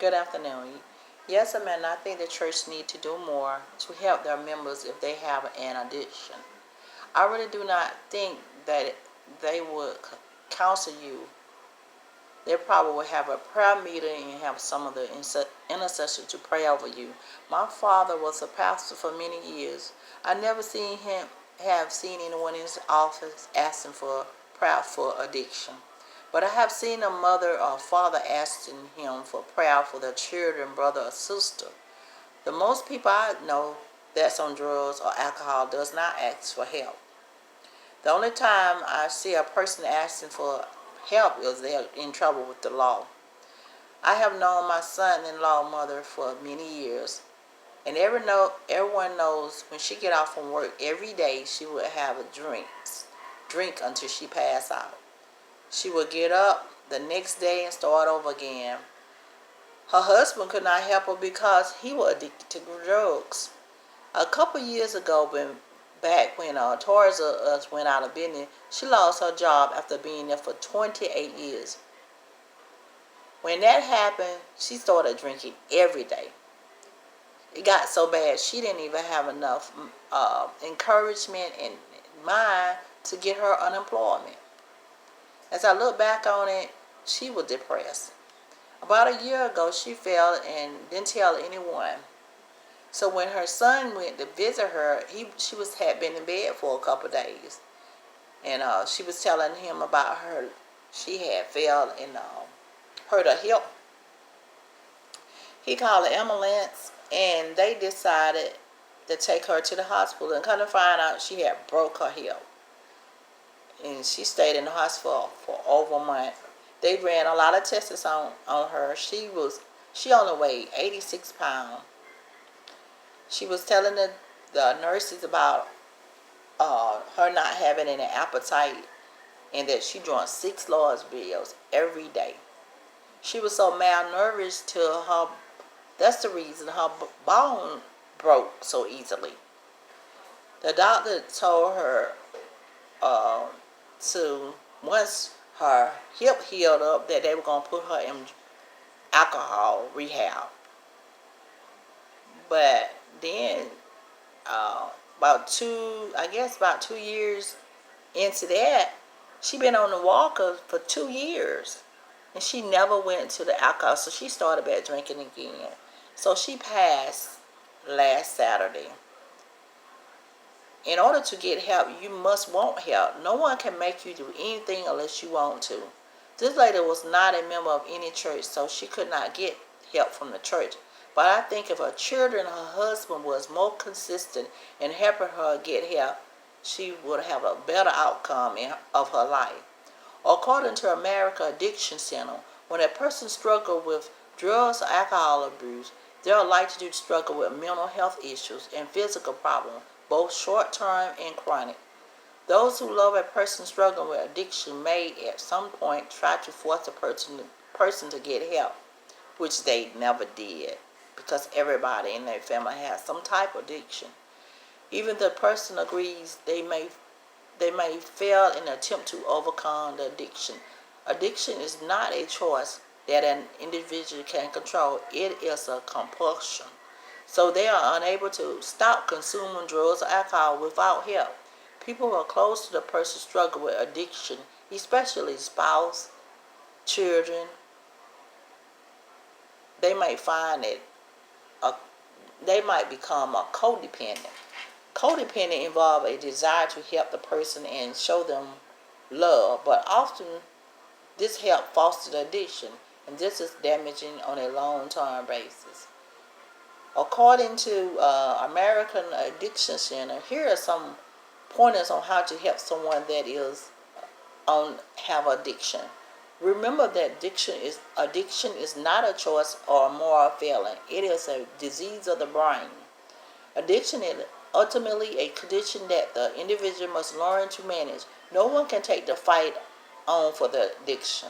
Good afternoon. Yes, Amanda, I think the church need to do more to help their members if they have an addiction. I really do not think that they would counsel you. They probably would have a prayer meeting and have some of the intercessors to pray over you. My father was a pastor for many years. I never seen anyone in his office asking for prayer for addiction. But I have seen a mother or father asking him for prayer for their children, brother or sister. The most people I know that's on drugs or alcohol does not ask for help. The only time I see a person asking for help is they're in trouble with the law. I have known my son-in-law mother for many years, and everyone knows when she get off from work every day she would have a drink until she pass out. She would get up the next day and start over again. Her husband could not help her because he was addicted to drugs. A couple years ago, back when Toys R Us went out of business, she lost her job after being there for 28 years. When that happened, she started drinking every day. It got so bad she didn't even have enough encouragement and mind to get her unemployment. As I look back on it, she was depressed. About a year ago, she fell and didn't tell anyone. So when her son went to visit her, she had been in bed for a couple of days, and she was telling him about her. She had fell and hurt her hip. He called the ambulance, and they decided to take her to the hospital. And come to find out, she had broke her hip, and she stayed in the hospital for over a month. They ran a lot of tests on her. She only weighed 86 pounds. She was telling the nurses about her not having any appetite and that she drank 6 large bills every day. She was so malnourished to her. That's the reason her bone broke so easily. The doctor told her to, once her hip healed up, that they were going to put her in alcohol rehab. But then about 2 years into that, she been on the walker for 2 years, and she never went to the alcohol. So she started back drinking again. So she passed last Saturday. In order to get help, you must want help. No one can make you do anything unless you want to. This lady was not a member of any church, so she could not get help from the church. But I think if her children, her husband was more consistent in helping her get help, she would have a better outcome of her life. According to American Addiction Center, when a person struggles with drugs or alcohol abuse, they are likely to struggle with mental health issues and physical problems, both short-term and chronic. Those who love a person struggling with addiction may at some point try to force a person to get help, which they never did, because everybody in their family has some type of addiction. Even the person agrees they may fail in an attempt to overcome the addiction. Addiction is not a choice that an individual can control. It is a compulsion. So they are unable to stop consuming drugs or alcohol without help. People who are close to the person struggling with addiction, especially spouse, children, they might find that they might become a codependent. Codependent involves a desire to help the person and show them love, but often this help fosters addiction, and this is damaging on a long-term basis. According to American Addiction Center, here are some pointers on how to help someone that have addiction. Remember that addiction is not a choice or a moral failing. It is a disease of the brain. Addiction is ultimately a condition that the individual must learn to manage. No one can take the fight on for the addiction.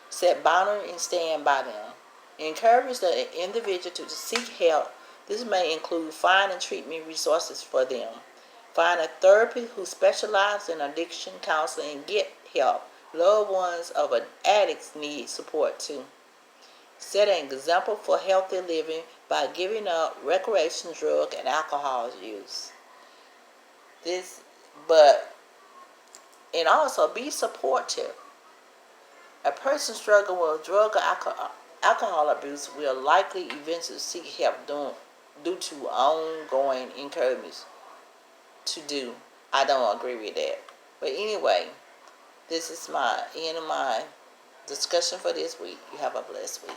Set boundaries and stand by them. Encourage the individual to seek help. This may include finding treatment resources for them. Find a therapist who specializes in addiction counseling and get help. Loved ones of addicts need support too. set an example for healthy living by giving up recreational drug and alcohol use. This, but, and also be supportive. A person struggling with drug or alcohol abuse will likely eventually seek help due to ongoing encouragement to do. I don't agree with that. But anyway, this is my end of my discussion for this week. You have a blessed week.